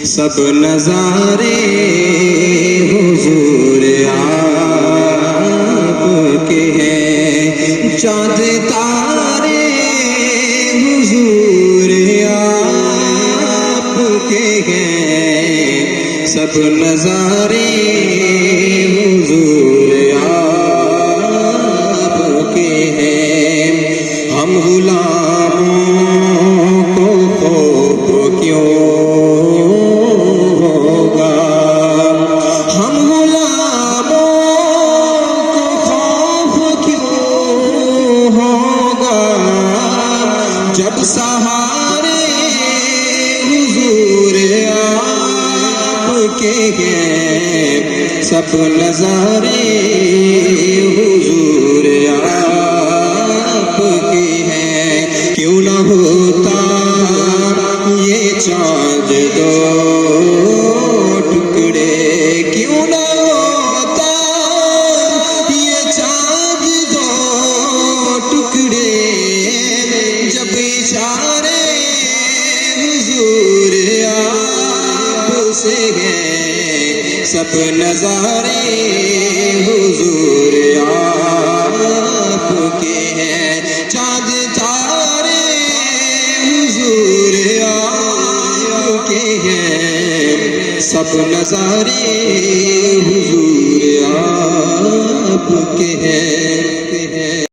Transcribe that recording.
سب نظارے حضور آپ کے ہیں، چاند تارے حضور آپ کے ہیں، سب نظارے حضور آپ کے ہیں۔ ہم غلاموں کو خوف کیوں ہوگا، ہم غلاموں کو خوف کیوں ہوگا، جب سہارے حضور آپ کے ہیں، سب نظارے حضور آپ کے ہیں۔ کیوں نہ ہوتا یہ چاند دو ٹکڑے، کیوں نہ ہوتا یہ چاند دو ٹکڑے، جب اشارے حضور آپ سے ہیں، سب نظارے حضور آپ کے ہیں، چاند تارے حضور آپ کے ہیں، سب نظارے حضور آپ کے ہیں۔